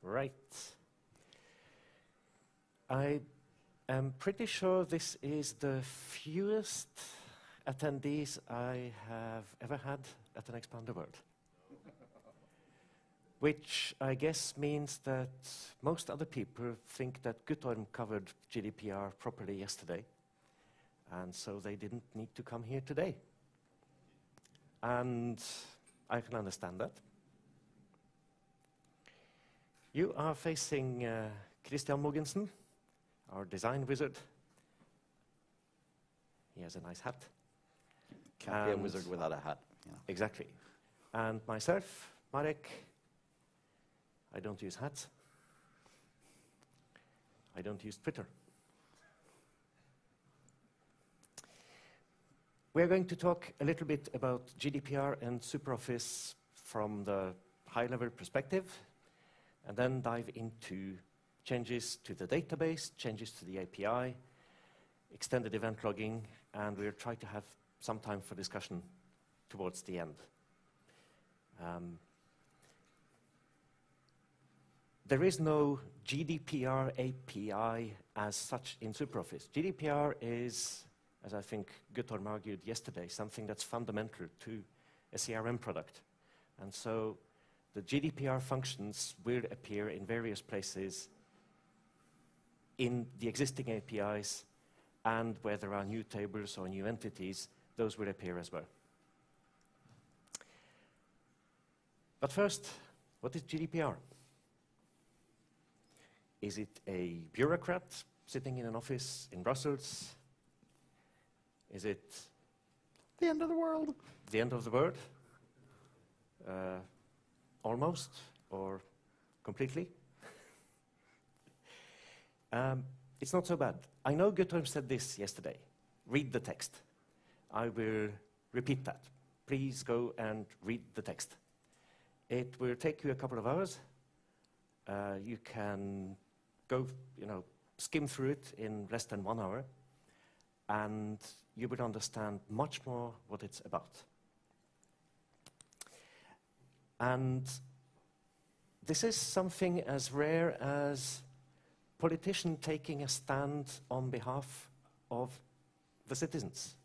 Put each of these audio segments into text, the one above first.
Right. I am pretty sure this is the fewest attendees I have ever had at an Expander World. Which I guess means that most other people think that Guttorm covered GDPR properly yesterday, and so they didn't need to come here today. And I can understand that. You are facing Christian Mogensen, our design wizard. He has a nice hat. Can't be a wizard without a hat. You know. Exactly. And myself, Marek. I don't use hats. I don't use Twitter. We're going to talk a little bit about GDPR and SuperOffice from the high-level perspective, and then dive into changes to the database, changes to the API, extended event logging, and we'll try to have some time for discussion towards the end. There is no GDPR API as such in SuperOffice. GDPR is, as I think Guttorm argued yesterday, something that's fundamental to a CRM product. And so the GDPR functions will appear in various places in the existing APIs, and where there are new tables or new entities, those will appear as well. But first, what is GDPR? Is it a bureaucrat sitting in an office in Brussels? Is it the end of the world? The end of the world? Almost, or completely? It's not so bad. I know Guttorm said this yesterday. Read the text. I will repeat that. Please go and read the text. It will take you a couple of hours. You can go, skim through it in less than 1 hour, and you will understand much more what it's about. And this is something as rare as politicians taking a stand on behalf of the citizens.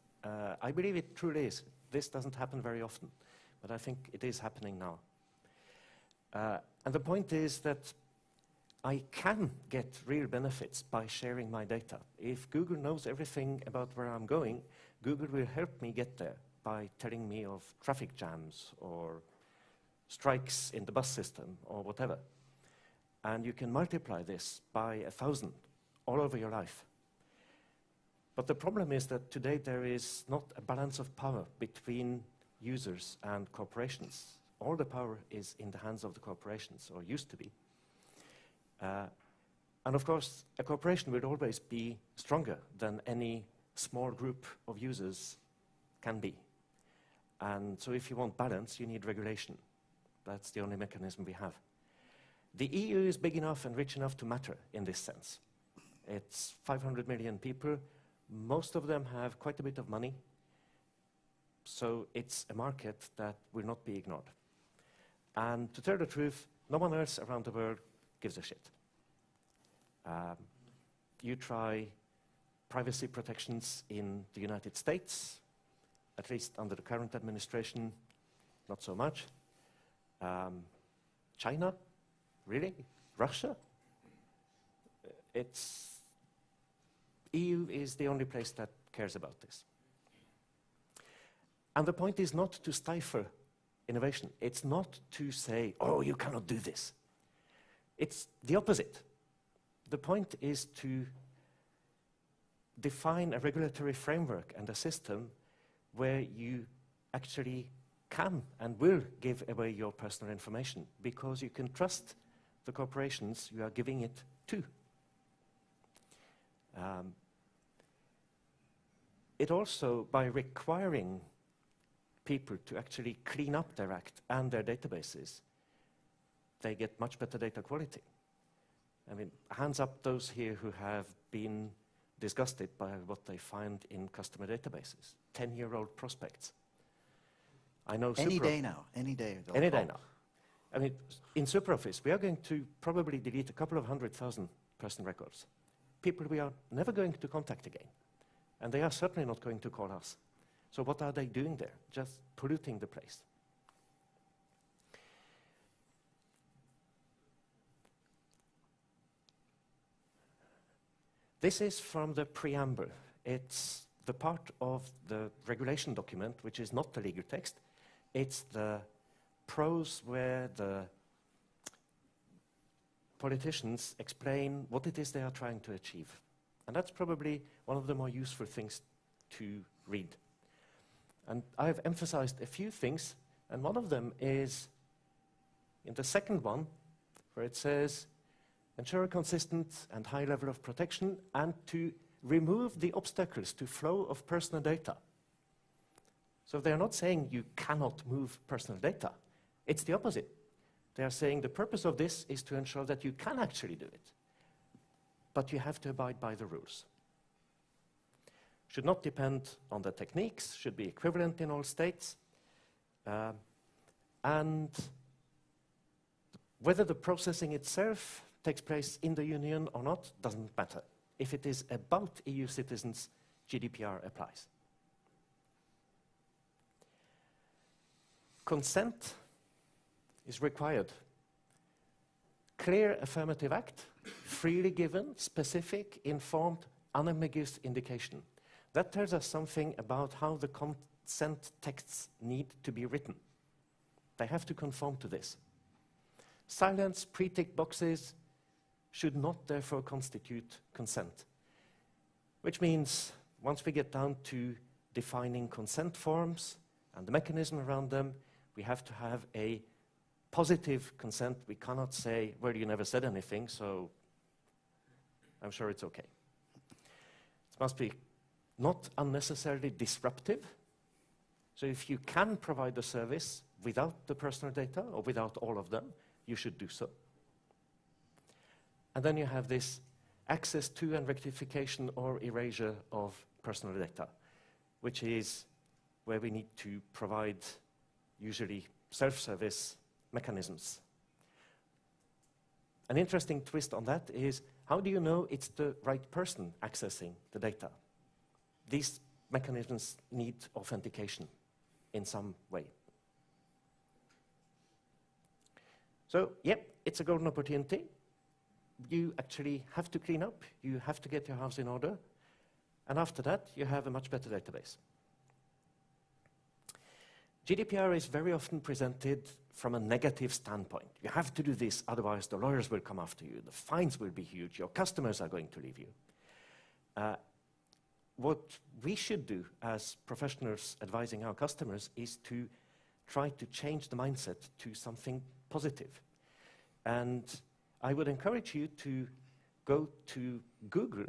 I believe it truly is. This doesn't happen very often, but I think it is happening now. And the point is that I can get real benefits by sharing my data. If Google knows everything about where I'm going, Google will help me get there by telling me of traffic jams or strikes in the bus system or whatever. And you can multiply this by 1,000 all over your life. But the problem is that today there is not a balance of power between users and corporations. All the power is in the hands of the corporations, or used to be. And of course, a corporation will always be stronger than any small group of users can be. And so if you want balance, you need regulation. That's the only mechanism we have. The EU is big enough and rich enough to matter in this sense. It's 500 million people. Most of them have quite a bit of money. So it's a market that will not be ignored. And to tell the truth, no one else around the world gives a shit. You try privacy protections in the United States, at least under the current administration, not so much. China? Really? Russia? EU is the only place that cares about this. And the point is not to stifle innovation. It's not to say, oh, you cannot do this. It's the opposite. The point is to define a regulatory framework and a system where you actually can and will give away your personal information because you can trust the corporations you are giving it to. It also, by requiring people to actually clean up their act and their databases, they get much better data quality. I mean, hands up those here who have been disgusted by what they find in customer databases. 10-year-old prospects. I know any day now, any day. Any day now. I mean, in SuperOffice, we are going to probably delete a couple of 100,000 person records. People we are never going to contact again. And they are certainly not going to call us. So what are they doing there? Just polluting the place. This is from the preamble. It's the part of the regulation document which is not the legal text. It's the prose where the politicians explain what it is they are trying to achieve. And that's probably one of the more useful things to read. And I've emphasized a few things, and one of them is in the second one, where it says, ensure a consistent and high level of protection and to remove the obstacles to flow of personal data. So they're not saying you cannot move personal data. It's the opposite. They are saying the purpose of this is to ensure that you can actually do it. But you have to abide by the rules. Should not depend on the techniques, should be equivalent in all states. And whether the processing itself takes place in the Union or not doesn't matter. If it is about EU citizens, GDPR applies. Consent is required. Clear affirmative act, freely given, specific, informed, unambiguous indication. That tells us something about how the consent texts need to be written. They have to conform to this. Silence, pre-tick boxes should not therefore constitute consent. Which means, once we get down to defining consent forms and the mechanism around them, we have to have a positive consent. We cannot say, well, you never said anything, so I'm sure it's okay. It must be not unnecessarily disruptive. So if you can provide a service without the personal data or without all of them, you should do so. And then you have this access to and rectification or erasure of personal data, which is where we need to provide usually self-service mechanisms. An interesting twist on that is, how do you know it's the right person accessing the data? These mechanisms need authentication in some way. So, yep, it's a golden opportunity. You actually have to clean up, you have to get your house in order, and after that, you have a much better database. GDPR is very often presented from a negative standpoint. You have to do this, otherwise the lawyers will come after you, the fines will be huge, your customers are going to leave you. What we should do as professionals advising our customers is to try to change the mindset to something positive. And I would encourage you to go to Google,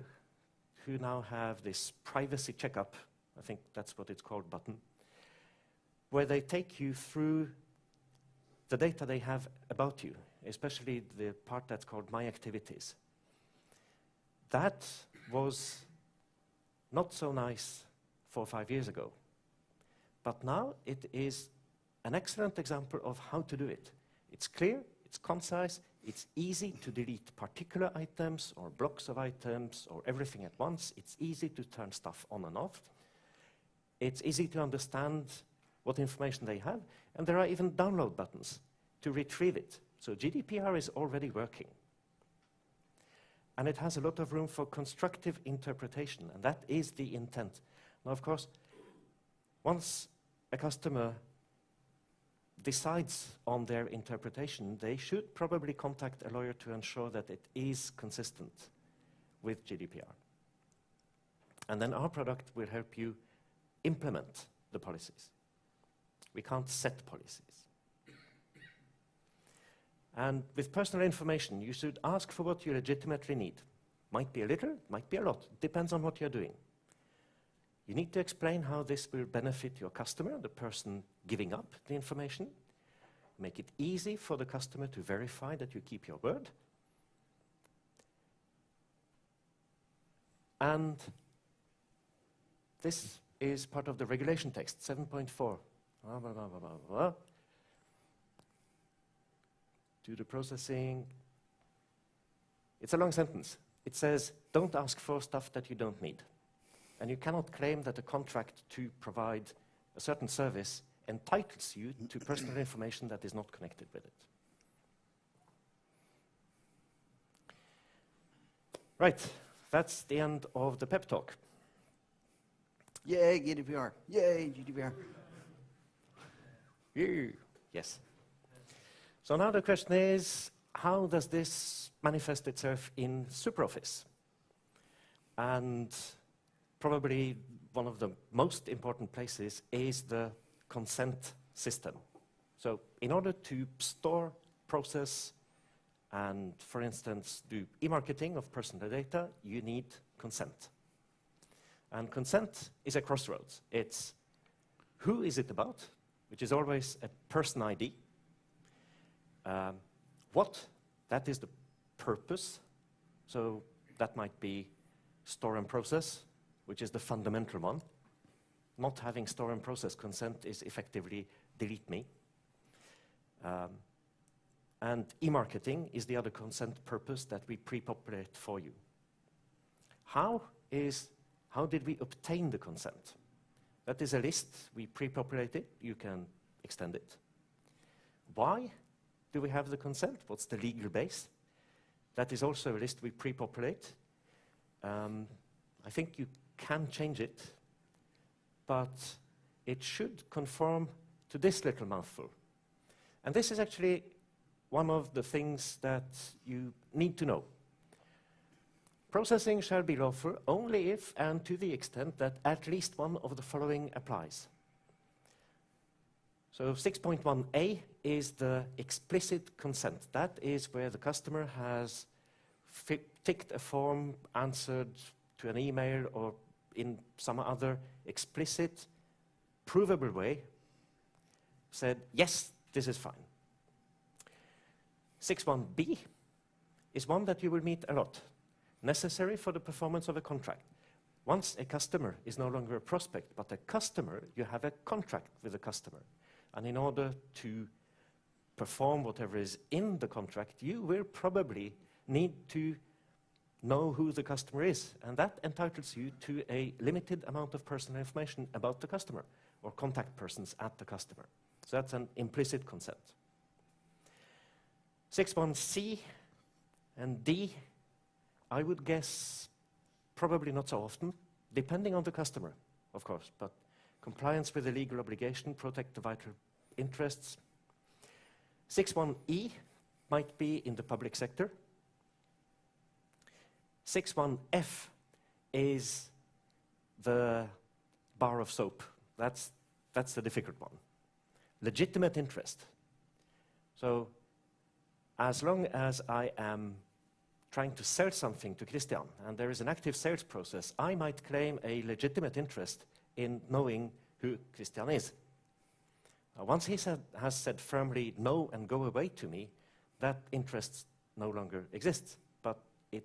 who now have this privacy checkup, I think that's what it's called, button, where they take you through the data they have about you, especially the part that's called My Activities. That was not so nice 4 or 5 years ago. But now it is an excellent example of how to do it. It's clear, it's concise, it's easy to delete particular items or blocks of items or everything at once. It's easy to turn stuff on and off. It's easy to understand what information they have, and there are even download buttons to retrieve it. So GDPR is already working. And it has a lot of room for constructive interpretation, and that is the intent. Now, of course, once a customer decides on their interpretation, they should probably contact a lawyer to ensure that it is consistent with GDPR. And then our product will help you implement the policies. We can't set policies. And with personal information, you should ask for what you legitimately need. Might be a little, might be a lot. Depends on what you're doing. You need to explain how this will benefit your customer, the person giving up the information. Make it easy for the customer to verify that you keep your word. And this is part of the regulation text, 7.4. do the processing. It's a long sentence. It says, don't ask for stuff that you don't need. And you cannot claim that a contract to provide a certain service entitles you to personal information that is not connected with it. Right, that's the end of the pep talk. Yay, GDPR. Yay, GDPR. Yes. So now the question is, how does this manifest itself in SuperOffice? And probably one of the most important places is the consent system. So in order to store, process, and, for instance, do e-marketing of personal data, you need consent. And consent is a crossroads. It's who is it about, which is always a person ID. What, that is the purpose. So that might be store and process, which is the fundamental one. Not having store and process consent is effectively delete me. And e-marketing is the other consent purpose that we pre-populate for you. How did we obtain the consent? That is a list. We pre-populate it. You can extend it. Why do we have the consent? What's the legal base? That is also a list we pre-populate. I think you can change it, but it should conform to this little mouthful. And this is actually one of the things that you need to know. Processing shall be lawful only if and to the extent that at least one of the following applies. So 6.1a is the explicit consent. That is where the customer has ticked a form, answered to an email, or in some other explicit, provable way, said, yes, this is fine. 6.1b is one that you will meet a lot, necessary for the performance of a contract. Once a customer is no longer a prospect, but a customer, you have a contract with the customer. And in order to perform whatever is in the contract, you will probably need to know who the customer is. And that entitles you to a limited amount of personal information about the customer or contact persons at the customer. So that's an implicit consent. 6.1c and d, I would guess probably not so often, depending on the customer, of course, but compliance with the legal obligation, protect the vital interests. 6.1e might be in the public sector. 6.1f is the bar of soap. That's the difficult one. Legitimate interest. So as long as I am trying to sell something to Christian and there is an active sales process, I might claim a legitimate interest in knowing who Christian is. Once he has said firmly no and go away to me, that interest no longer exists, but it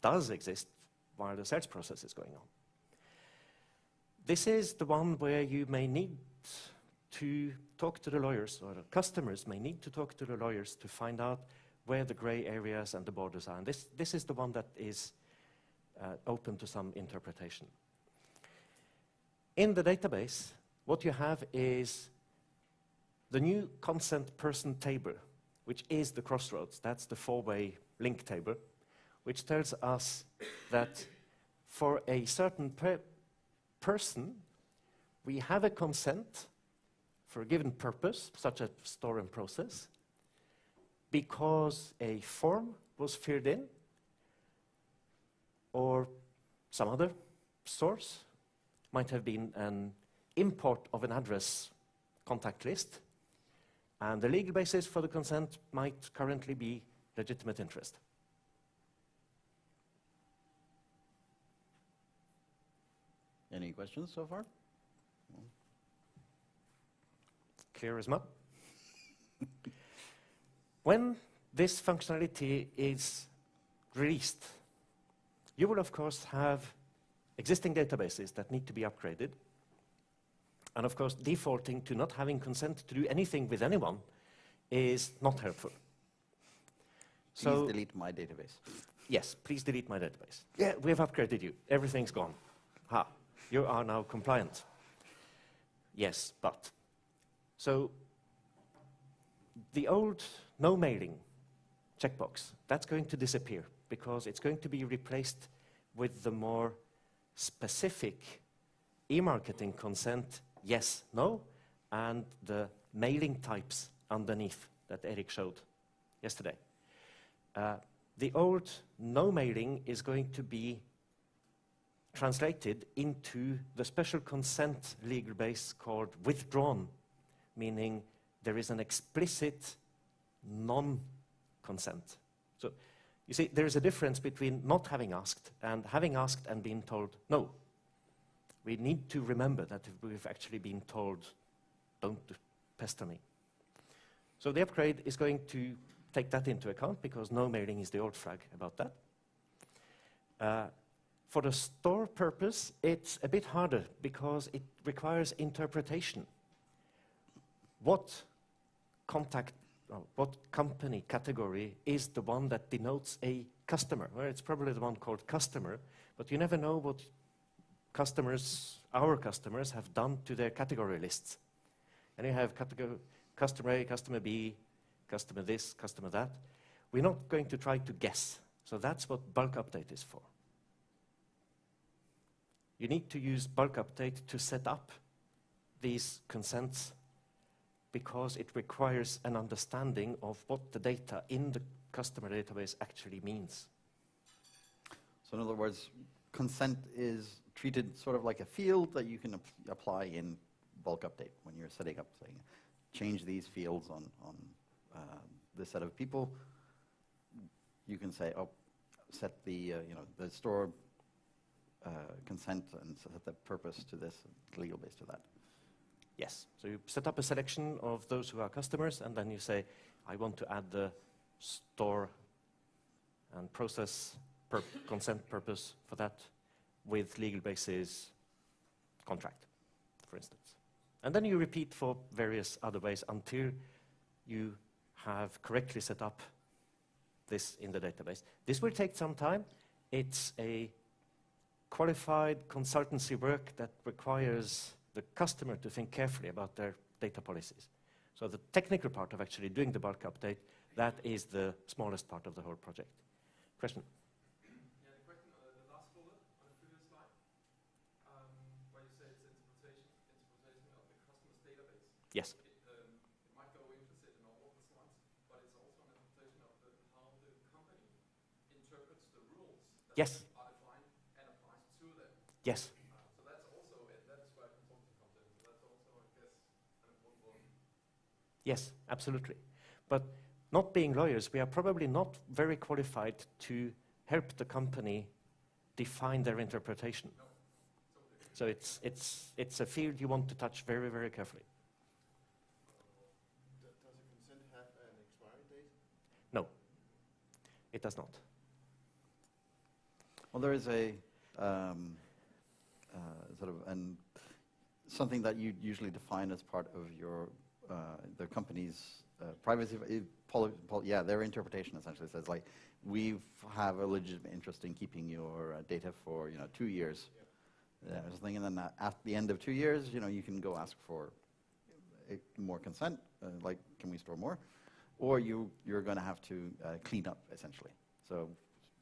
does exist while the sales process is going on. This is the one where you may need to talk to the lawyers, or the customers may need to talk to the lawyers to find out where the gray areas and the borders are. And this is the one that is open to some interpretation. In the database, what you have is the new consent person table, which is the crossroads. That's the four-way link table, which tells us that for a certain person, we have a consent for a given purpose, such as store and process, because a form was filled in, or some other source, might have been an import of an address contact list, and the legal basis for the consent might currently be legitimate interest. Any questions so far? Clear as mud. When this functionality is released, you will of course have existing databases that need to be upgraded. And of course, defaulting to not having consent to do anything with anyone is not helpful. Please delete my database. Yes, please delete my database. Yeah, we've upgraded you. Everything's gone. Ha, you are now compliant. Yes, but. So the old no mailing checkbox, that's going to disappear because it's going to be replaced with the more specific e-marketing consent, yes, no, and the mailing types underneath that Eric showed yesterday. The old no mailing is going to be translated into the special consent legal base called withdrawn, meaning there is an explicit non-consent. So you see, there is a difference between not having asked and being told no. We need to remember that we've actually been told, don't pester me. So the upgrade is going to take that into account because no mailing is the old flag about that. For the store purpose, it's a bit harder because it requires interpretation. What company category is the one that denotes a customer? Well, it's probably the one called customer, but you never know what our customers have done to their category lists. And you have customer A, customer B, customer this, customer that. We're not going to try to guess. So that's what bulk update is for. You need to use bulk update to set up these consents because it requires an understanding of what the data in the customer database actually means. So in other words, consent is treated sort of like a field that you can apply in bulk update when you're setting up, saying, change these fields on this set of people. You can say, oh, set the the store consent and set the purpose to this, legal base to that. Yes. So you set up a selection of those who are customers, and then you say, I want to add the store and process consent purpose for that with legal basis contract, for instance. And then you repeat for various other ways until you have correctly set up this in the database. This will take some time. It's a qualified consultancy work that requires the customer to think carefully about their data policies. So the technical part of actually doing the bulk update, that is the smallest part of the whole project. Question? Yeah, the question on the last bullet on the previous slide, where you say it's interpretation of the customer's database. Yes. It might go implicit in all of the slides, but it's also an interpretation of how the company interprets the rules that Yes. are defined and applies to them. Yes. So that's also, that's where consulting comes in. So that's also, I guess, an important one. Yes, absolutely. But not being lawyers, we are probably not very qualified to help the company define their interpretation. No. So it's a field you want to touch very, very carefully. Does a consent have an expiry date? No, it does not. Well, there is a sort of something that you usually define as part of your the company's privacy their interpretation essentially says like we have a legitimate interest in keeping your data for 2 years, something, and then at the end of 2 years, you can go ask for more consent, like can we store more, or you're going to have to clean up essentially. So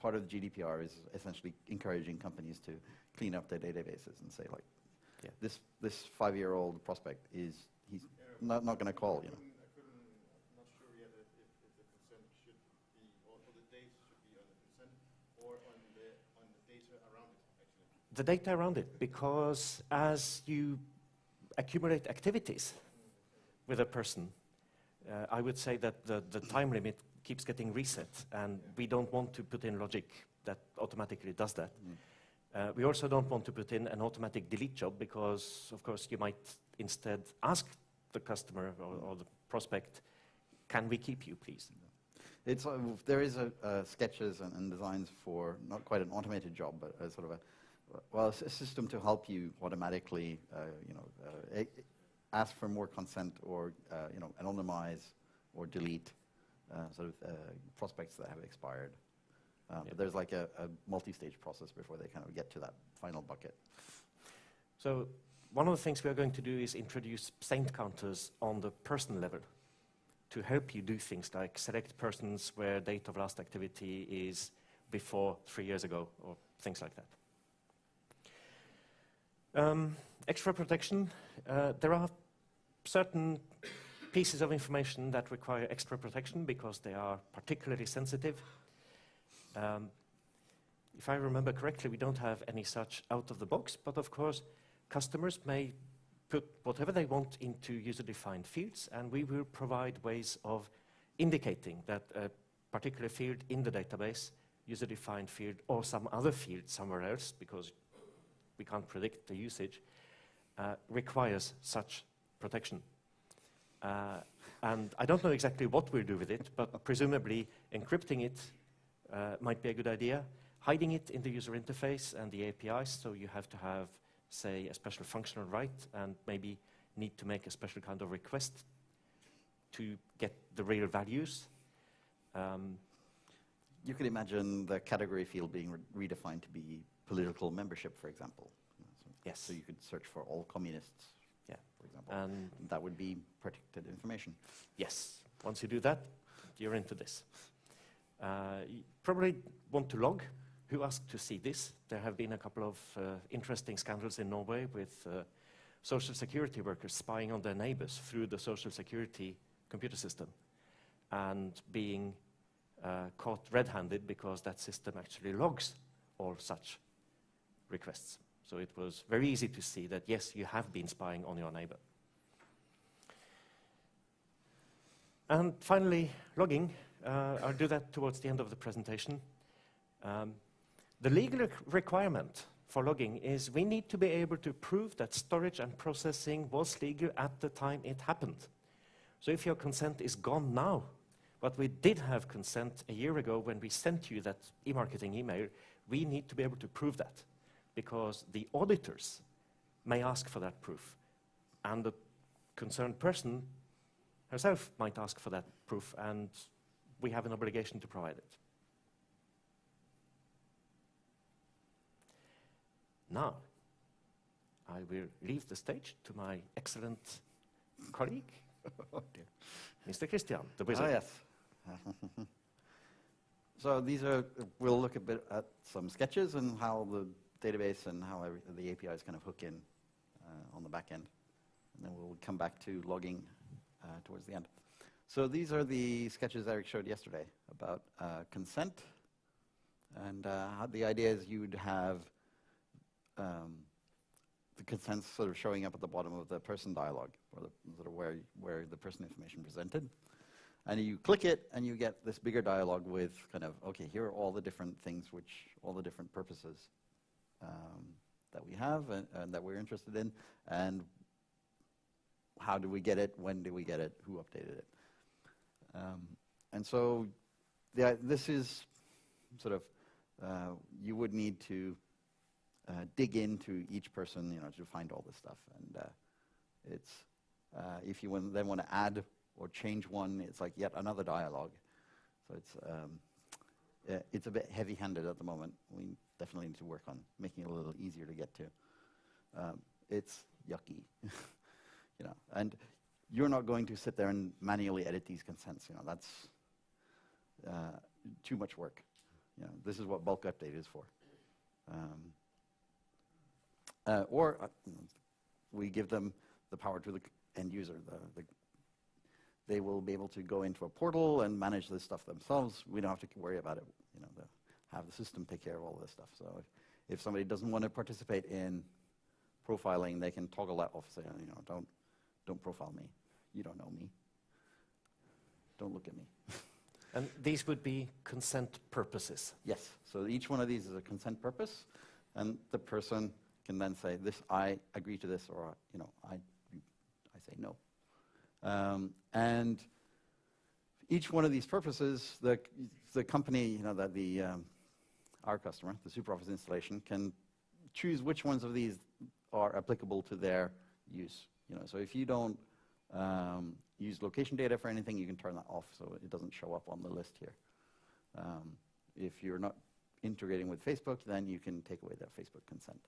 part of the GDPR is essentially encouraging companies to clean up their databases and say like, this 5-year-old prospect he's not going to call. I'm not sure yet if the consent should be, or the date should be on the consent or on the data around it, actually. The data around it, because as you accumulate activities with a person, I would say that the time limit keeps getting reset, and we don't want to put in logic that automatically does that. We also don't want to put in an automatic delete job because, of course, you might instead ask the customer or the prospect, can we keep you, please? It's there is sketches and designs for not quite an automated job, but a sort of a system to help you automatically, ask for more consent or anonymize or delete prospects that have expired. But there's like a multi-stage process before they kind of get to that final bucket. So one of the things we are going to do is introduce saint counters on the person level to help you do things like select persons where date of last activity is before 3 years ago, or things like that. Extra protection. There are certain pieces of information that require extra protection because they are particularly sensitive. If I remember correctly, we don't have any such out of the box, but of course, customers may put whatever they want into user-defined fields, and we will provide ways of indicating that a particular field in the database, user-defined field, or some other field somewhere else, because we can't predict the usage, requires such protection. And I don't know exactly what we'll do with it, but presumably encrypting it might be a good idea. Hiding it in the user interface and the APIs, so you have to have, say, a special functional right and maybe need to make a special kind of request to get the real values. You could imagine the category field being redefined to be political membership, for example. Yes. So you could search for all communists, for example. And that would be protected information. yes, once you do that, you're into this. You probably want to log. Who asked to see this? There have been a couple of interesting scandals in Norway with social security workers spying on their neighbors through the social security computer system and being caught red-handed because that system actually logs all such requests. So it was very easy to see that, yes, you have been spying on your neighbor. And finally, logging. I'll do that towards the end of the presentation. The legal requirement for logging is we need to be able to prove that storage and processing was legal at the time it happened. So if your consent is gone now, but we did have consent a year ago when we sent you that e-marketing email, we need to be able to prove that, because the auditors may ask for that proof, and the concerned person herself might ask for that proof, and we have an obligation to provide it. Now, I will leave the stage to my excellent colleague, Mr. Christian, the wizard. Oh, yes. So we'll look a bit at some sketches and how the database and how the APIs kind of hook in on the back end. And then we'll come back to logging towards the end. So these are the sketches Eric showed yesterday about consent. And the idea is you'd have the consent sort of showing up at the bottom of the person dialog, or sort of where the person information presented. And you click it, and you get this bigger dialog with kind of, okay, here are all the different things, all the different purposes that we have and that we're interested in, and how do we get it, when do we get it, who updated it. And so this is sort of, you would need to dig into each person, to find all this stuff. And it's if you then want to add or change one, it's like yet another dialogue. So it's a bit heavy-handed at the moment. We definitely need to work on making it a little easier to get to. It's yucky, And you're not going to sit there and manually edit these consents. That's too much work. This is what bulk update is for. Or we give them the power to the end user. They will be able to go into a portal and manage this stuff themselves. We don't have to worry about it. Have the system take care of all this stuff. So if somebody doesn't want to participate in profiling, they can toggle that off. Say, don't profile me. You don't know me. Don't look at me. And these would be consent purposes. Yes. So each one of these is a consent purpose, and the person can then say, "This, I agree to this," or I say no. And each one of these purposes, the company, our customer, the SuperOffice installation, can choose which ones of these are applicable to their use. So if you don't use location data for anything, you can turn that off so it doesn't show up on the list here. If you're not integrating with Facebook, then you can take away that Facebook consent.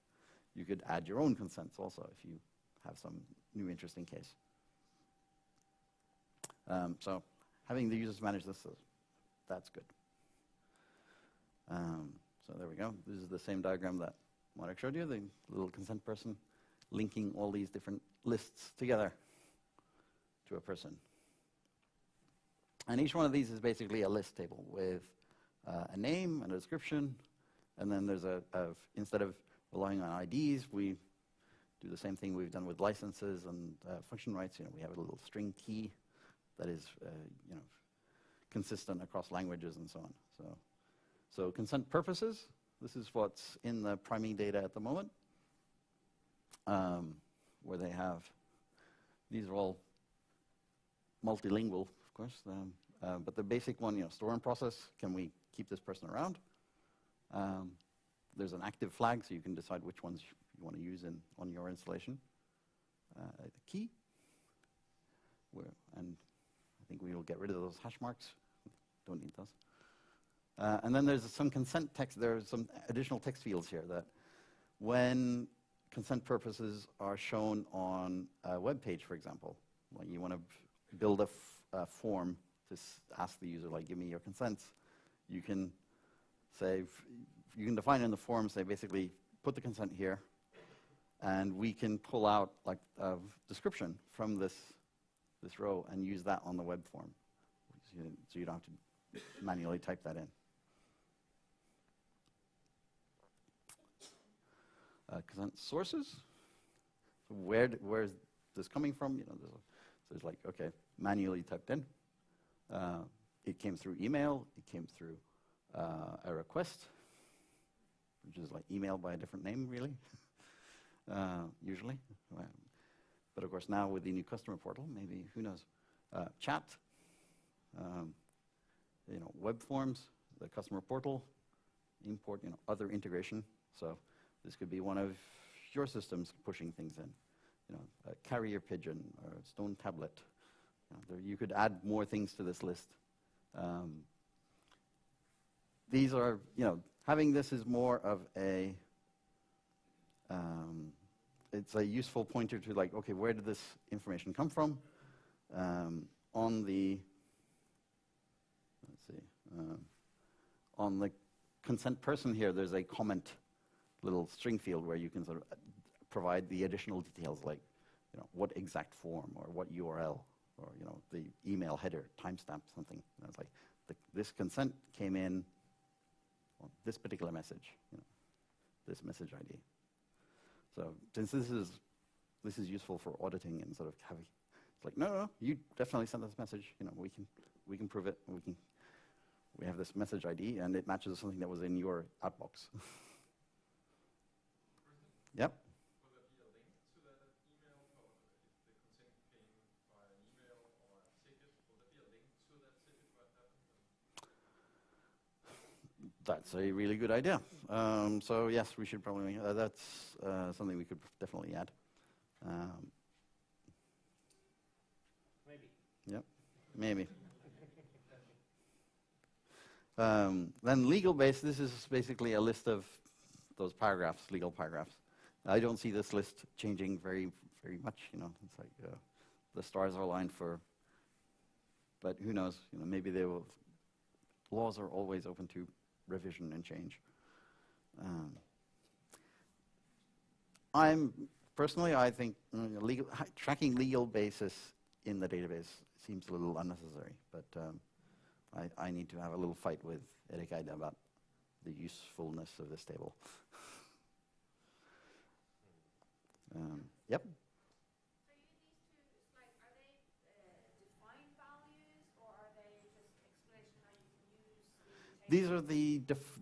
You could add your own consents also if you have some new interesting case. So having the users manage this, that's good. So there we go. This is the same diagram that Marek showed you, the little consent person linking all these different lists together to a person. And each one of these is basically a list table with a name and a description, and then there's instead of relying on IDs, we do the same thing we've done with licenses and function rights. We have a little string key that is consistent across languages and so on. So consent purposes, this is what's in the priming data at the moment, where they have, these are all multilingual, of course, but the basic one, store and process, can we keep this person around? There's an active flag, so you can decide which ones you want to use on your installation. The key, and I think we will get rid of those hash marks. Don't need those. And then there's some consent text. There are some additional text fields here that when consent purposes are shown on a web page, for example, like you want to build a form to ask the user, like, give me your consents, you can say, you can define in the form, say, basically, put the consent here, and we can pull out like a description from this row and use that on the web form, so you don't have to manually type that in. Consent sources. So where is this coming from? So it's like, okay, manually typed in. It came through email. It came through a request, which is like email by a different name, really, usually. But of course, now with the new customer portal, maybe, who knows, chat, web forms, the customer portal, import, other integration. So this could be one of your systems pushing things in, a carrier pigeon or a stone tablet. You could add more things to this list. These are, having this is more of a, it's a useful pointer to like, okay, where did this information come from? On the, let's see, on the consent person here, there's a comment little string field where you can sort of provide the additional details like, what exact form or what URL or, the email header, timestamp, something. It's like this consent came in on this particular message, this message ID. So since this is useful for auditing and sort of having, it's like, no, you definitely sent this message. We can prove it. We have this message ID and it matches something that was in your outbox. Yep. Will there be a link to that email, or if the consent came via an email or a ticket, will there be a link to that ticket what happened? That's a really good idea. So yes, we should probably, that's something we could definitely add. Maybe. Yep, maybe. Then legal base, this is basically a list of those paragraphs, legal paragraphs. I don't see this list changing very, very much. It's like the stars are aligned for, but who knows? Maybe they will. Laws are always open to revision and change. I think tracking legal basis in the database seems a little unnecessary, but I need to have a little fight with Erik Eide about the usefulness of this table. Yep. So these two slides, are they defined values, or are they just explanation how you can use the table?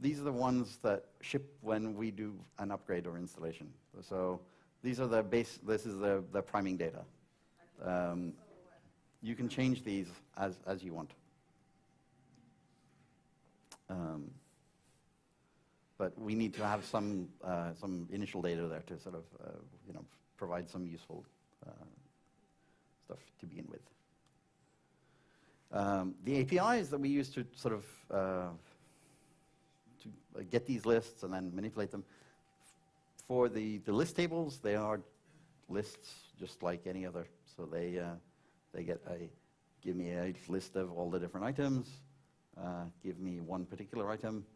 These are the ones that ship when we do an upgrade or installation. So these are the base. This is the priming data. You can change these as you want. But we need to have some initial data there to sort of provide some useful stuff to begin with. The APIs that we use to sort of get these lists and then manipulate them, for the list tables, they are lists just like any other. So they give me a list of all the different items, give me one particular item,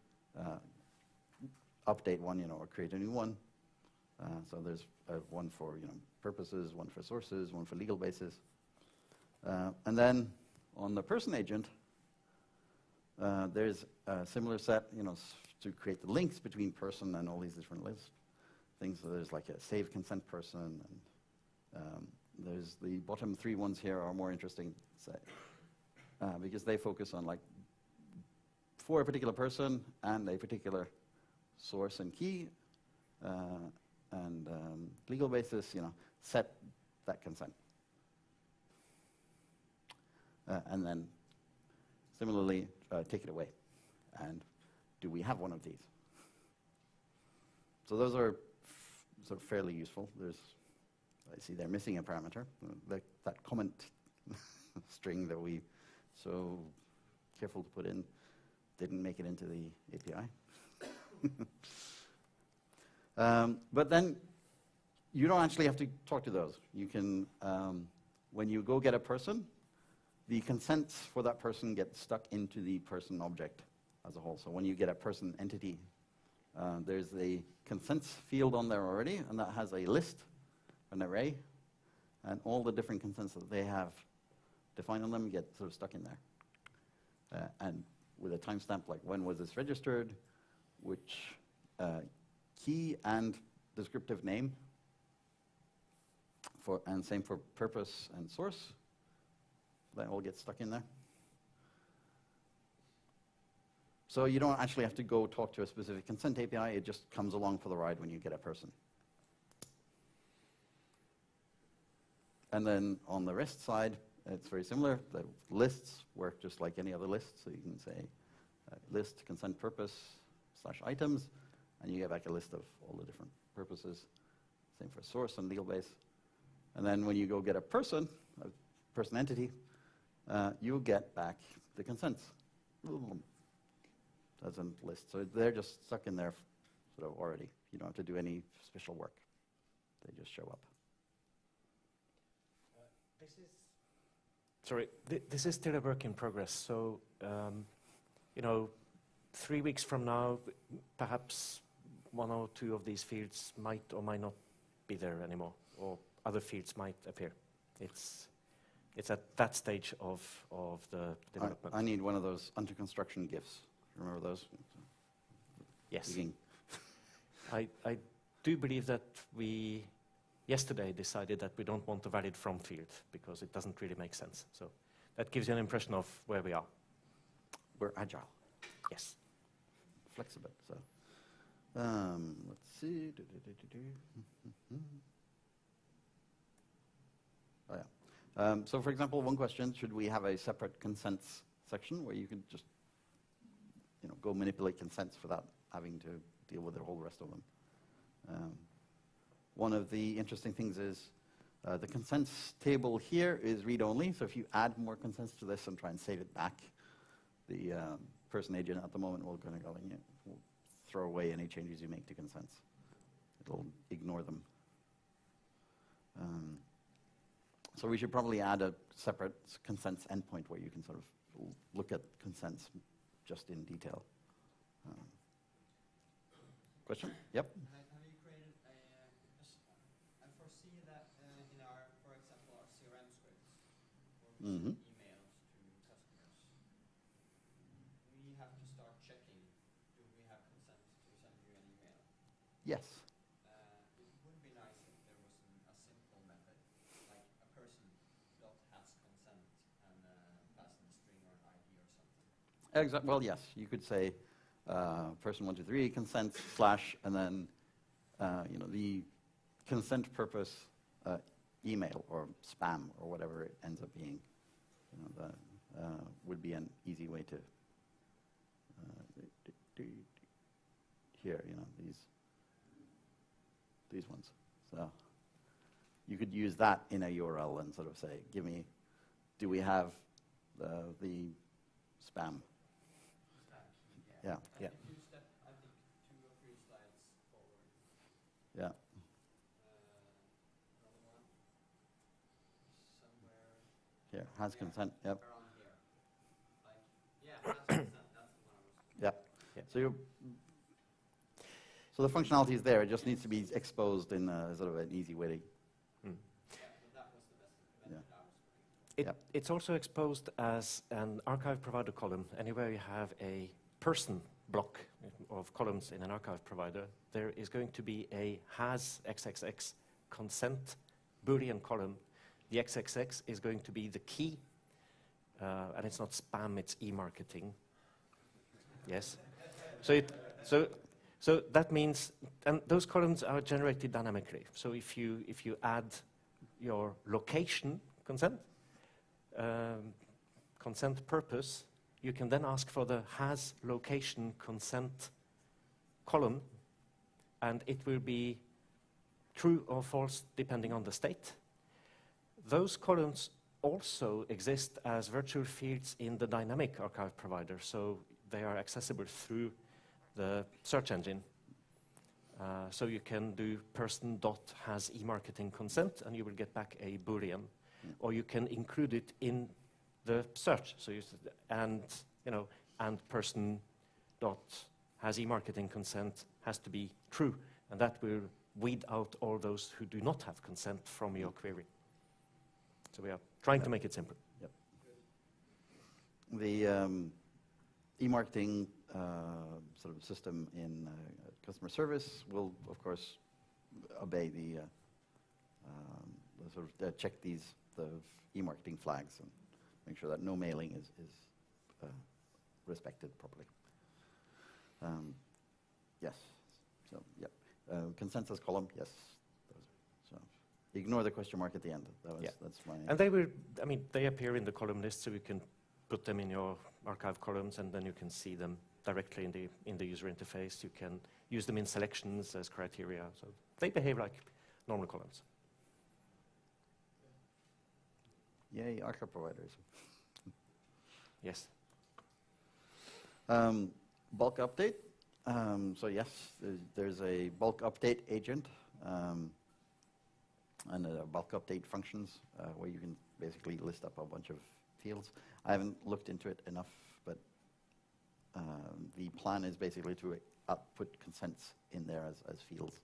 update one, or create a new one. So there's one for purposes, one for sources, one for legal basis. And then on the person agent, there's a similar set, to create the links between person and all these different lists things. So there's like a save consent person, and there's the bottom 3 ones here are more interesting, say, because they focus on for a particular person and a particular source and key, and legal basis, set that consent. And then similarly, take it away. And do we have one of these? So those are sort of fairly useful. I see they're missing a parameter. That comment string that we so careful to put in didn't make it into the API. But then you don't actually have to talk to those. You can, when you go get a person, the consents for that person get stuck into the person object as a whole. So when you get a person entity, there's a consents field on there already, and that has a list, an array, and all the different consents that they have defined on them get sort of stuck in there. And with a timestamp, like when was this registered, which key and descriptive name, and same for purpose and source. That all gets stuck in there. So you don't actually have to go talk to a specific consent API. It just comes along for the ride when you get a person. And then on the REST side, it's very similar. The lists work just like any other list. So you can say list consent purpose / items, and you get back a list of all the different purposes. Same for source and legal base. And then when you go get a person entity, you'll get back the consents as a list. So they're just stuck in there sort of already. You don't have to do any special work. They just show up. This is still a work in progress. So, 3 weeks from now, perhaps 1 or 2 of these fields might or might not be there anymore, or other fields might appear. It's at that stage of the development. I need one of those under construction GIFs. Remember those? Yes. Digging. I do believe that we yesterday decided that we don't want a valid from field because it doesn't really make sense. So that gives you an impression of where we are. We're agile. Yes. Flexible. So let's see. Oh yeah. So for example, one question: should we have a separate consents section where you can just go manipulate consents without having to deal with the whole rest of them? One of the interesting things is the consents table here is read-only, so if you add more consents to this and try and save it back, the person agent at the moment will kind of go and will throw away any changes you make to consents. It'll ignore them. So we should probably add a separate consents endpoint where you can sort of look at consents just in detail. Question? Yep. Have you created I foresee that in our, for example, our CRM scripts, or emails to customers, we have to start checking, do we have consent to send you an email? Yes. It would be nice if there was a simple method, like a person has consent and pass in a string or an ID or something. Well, yes, you could say person 123 consent / and then the consent purpose email or spam or whatever it ends up being. That would be an easy way to here. These ones. So you could use that in a URL and sort of say, do we have the spam. Yeah. And if you step, I think, 2 or 3 slides forward. Yeah. Another one. Somewhere Here, has consent. Yep. around here. Like, yeah, has consent. That's the one I was looking Yeah. Yeah. So the functionality is there. It just needs to be exposed in sort of an easy way. Mm. Yeah, but that was the best method I was looking It, Yep. It's also exposed as an archive provider column. Anywhere you have a person block of columns in an archive provider, there is going to be a has XXX consent Boolean column. The XXX is going to be the key, and it's not spam, it's e-marketing. Yes. So that means, and those columns are generated dynamically. So if you add your location consent, consent purpose, you can then ask for the has location consent column, and it will be true or false depending on the state. Those columns also exist as virtual fields in the dynamic archive provider, so they are accessible through the search engine. So you can do person.has e-marketing consent, and you will get back a Boolean, or you can include it in the search. So and person.has e-marketing consent has to be true, and that will weed out all those who do not have consent from your query. So we are trying to make it simple. Yep. The e-marketing sort of system in customer service will, of course, obey the sort of check the e-marketing flags and make sure that no mailing is respected properly. Yes. So, yep. Consensus column, yes. So ignore the question mark at the end. That's my. And they will, I mean, they appear in the column list, so you can put them in your archive columns, and then you can see them directly in the user interface. You can use them in selections as criteria. So they behave like normal columns. Yay, archive providers. Yes. Bulk update. So yes, there's a bulk update agent and bulk update functions where you can basically list up a bunch of fields. I haven't looked into it enough, but the plan is basically to put consents in there as fields.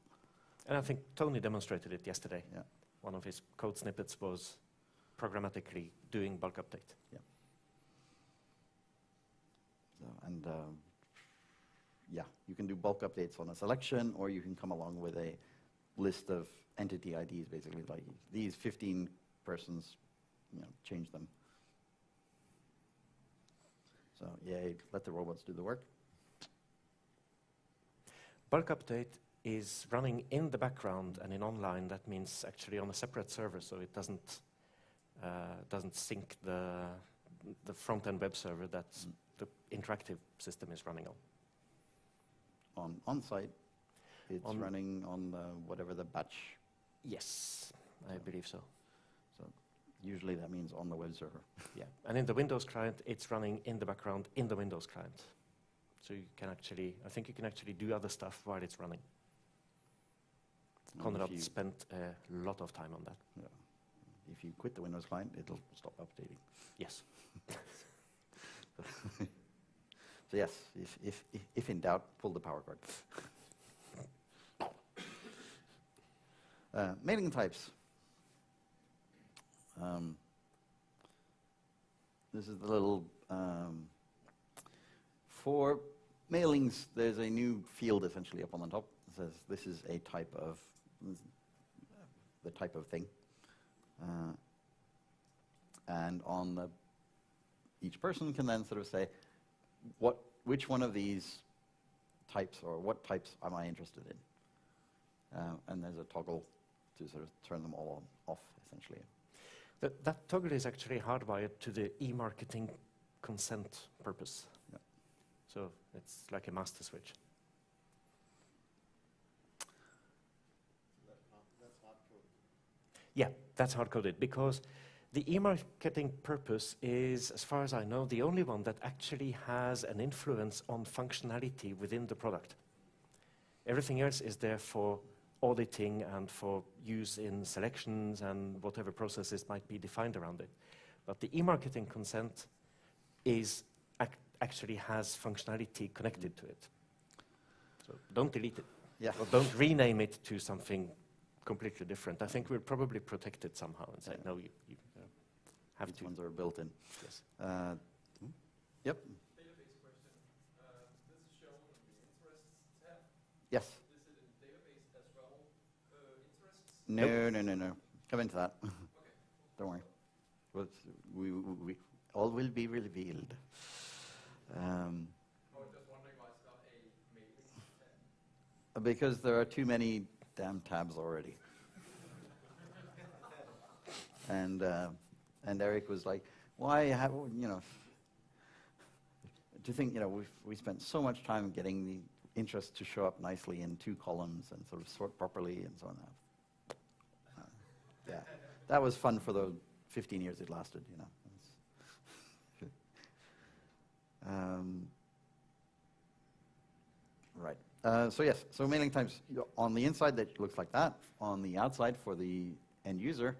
And I think Tony demonstrated it yesterday. Yeah. One of his code snippets was programmatically doing bulk update. Yeah. So, and yeah, you can do bulk updates on a selection, or you can come along with a list of entity IDs, basically like these 15 persons, change them. So yeah, let the robots do the work. Bulk update is running in the background and in online. That means actually on a separate server, so it doesn't sync the front-end web server that the interactive system is running on. On-site, it's running on whatever the batch. Yes, I believe so. So usually that means on the web server. Yeah, and in the Windows client, it's running in the background in the Windows client. So you can actually, I think you can actually do other stuff while it's running. And Conrad if you- spent a lot of time on that. Yeah. If you quit the Windows client, it'll stop updating. Yes. So yes, if in doubt, pull the power cord. Mailing types. This is the little, for mailings, there's a new field essentially up on the top. It says this is a type of, the type of thing. And on each person can then sort of say, which one of these types or what types am I interested in? And there's a toggle to sort of turn them all on, off, essentially. That toggle is actually hardwired to the e-marketing consent purpose. Yeah. So it's like a master switch. That's hard coded. Yeah, that's hard-coded because The e-marketing purpose is, as far as I know, the only one that actually has an influence on functionality within the product. Everything else is there for auditing and for use in selections and whatever processes might be defined around it. But the e-marketing consent is actually has functionality connected to it. So don't delete it. Yeah. Or don't rename it to something completely different. I think we'll probably protect it somehow and say, no, you have Which to. ones are built in? Yes. Yep. Database question. This is shown in the interests tab. Yes. Is it in database as well? Interests? No. Come into that. Okay. Don't worry. We all will be revealed. I was just wondering why it's not a mailing tab. Because there are too many damn tabs already. And Eric was like, why have, to think, we spent so much time getting the interest to show up nicely in 2 columns and sort of sort properly and so on. Yeah, that was fun for the 15 years it lasted, Right. So yes, so mailing types on the inside that looks like that. On the outside for the end user,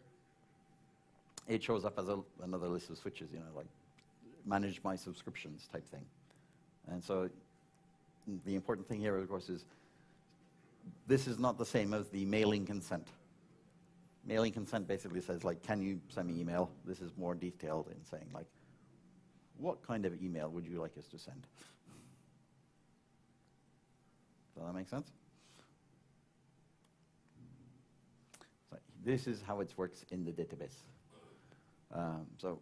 it shows up as another list of switches, like manage my subscriptions type thing. And so the important thing here, of course, is this is not the same as the mailing consent. Mailing consent basically says, like, can you send me email? This is more detailed in saying, like, what kind of email would you like us to send? Does that make sense? So this is how it works in the database. So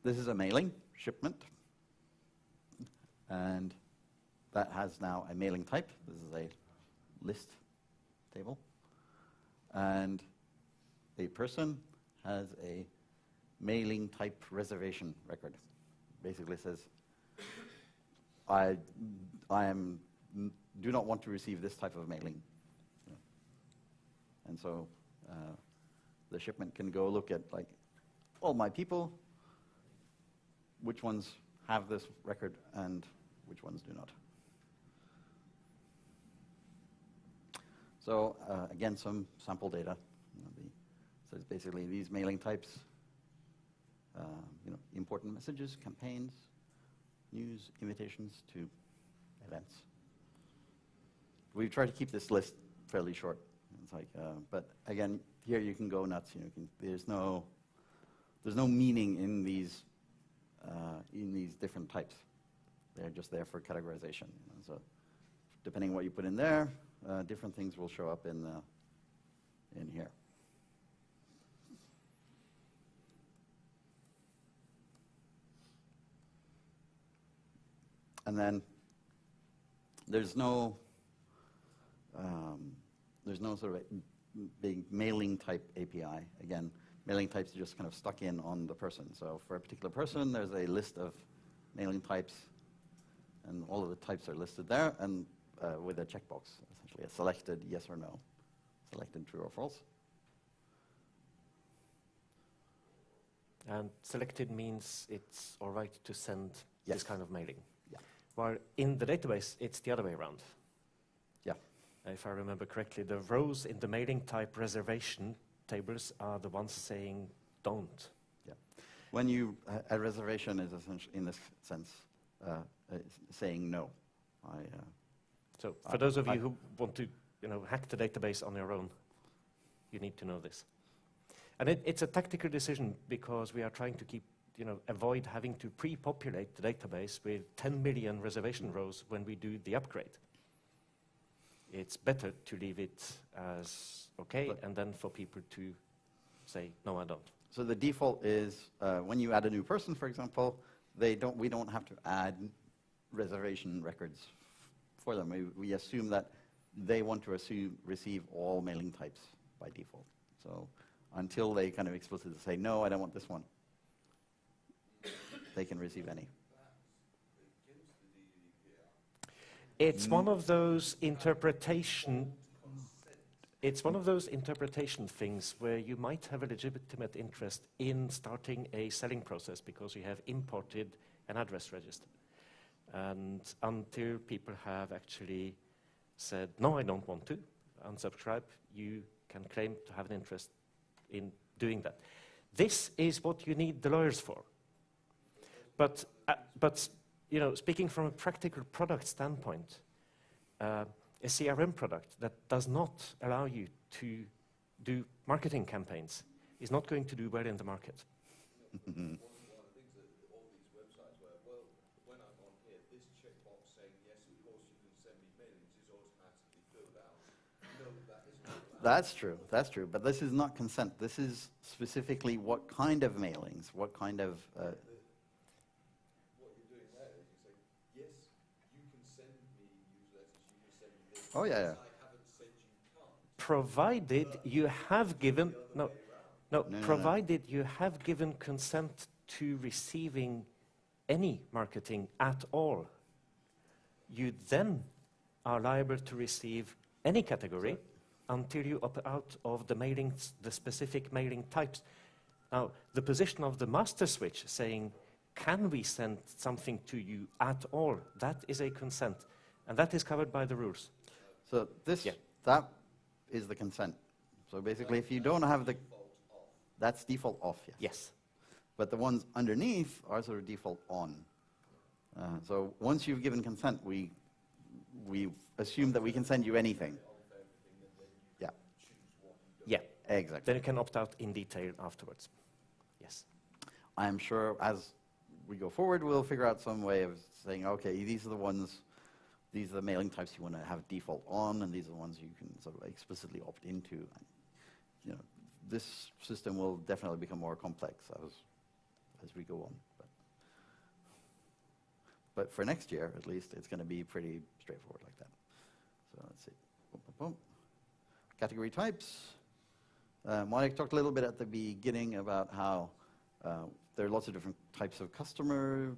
this is a mailing shipment, and that has now a mailing type. This is a list table, and a person has a mailing type reservation record. Basically says, I do not want to receive this type of mailing. And so the shipment can go look at, like, all my people, which ones have this record and which ones do not. So again, some sample data. So it's basically these mailing types, important messages, campaigns, news, invitations to events. We've tried to keep this list fairly short. It's like, but again, here you can go nuts. There's no meaning in these different types. They're just there for categorization. So depending on what you put in there, different things will show up in here. And then there's no sort of a big mailing type API. Again, mailing types are just kind of stuck in on the person. So for a particular person, there's a list of mailing types, and all of the types are listed there, and with a checkbox, essentially, a selected yes or no, selected true or false. And selected means it's all right to send Yes. this kind of mailing. Yeah. While in the database, it's the other way around. Yeah. If I remember correctly, the rows in the mailing type reservation tables are the ones saying don't. Yeah. When a reservation is essentially, in this sense, saying no. So for those of you who want to, hack the database on your own, you need to know this. And it's a tactical decision because we are trying to keep, avoid having to pre-populate the database with 10 million reservation rows when we do the upgrade. It's better to leave it as okay, and then for people to say, no, I don't. So the default is when you add a new person, for example, we don't have to add reservation records for them. We assume that they want to receive all mailing types by default. So until they kind of explicitly say, no, I don't want this one, they can receive any. It's one of those interpretation. it's one of those interpretation things where you might have a legitimate interest in starting a selling process because you have imported an address register. And until people have actually said, no, I don't want to unsubscribe, you can claim to have an interest in doing that. This is what you need the lawyers for. But you know, speaking from a practical product standpoint, a CRM product that does not allow you to do marketing campaigns is not going to do well in the market. One of the things that all these websites were, well, when I'm on here, this checkbox saying, yes, of course you can send me mailings is automatically filled out. No, that isn't allowed. That's true. But this is not consent. This is specifically what kind of mailings, what kind of... What you're doing there is you say, yes, you can send me newsletters, you can send me this. Oh, yeah, yeah. I haven't said you can't. Provided you have given, provided you have given consent to receiving any marketing at all, you then are liable to receive any category until you opt out of the mailings, the specific mailing types. Now, the position of the master switch saying, can we send something to you at all? That is a consent, and that is covered by the rules. So this, that is the consent. So basically, if you don't have the... That's default off, yes. Yes. But the ones underneath are sort of default on. So once you've given consent, we assume that we can send you anything. Yeah. Yeah. Exactly. Then you can opt out in detail afterwards. Yes. I'm sure as we go forward, we'll figure out some way of saying, okay, these are the ones, these are the mailing types you want to have default on, and these are the ones you can sort of explicitly opt into. And, you know, this system will definitely become more complex as we go on. But for next year, at least, it's going to be pretty straightforward like that. So let's see. Boom, boom, boom. Category types. Marek talked a little bit at the beginning about how there are lots of different types of customer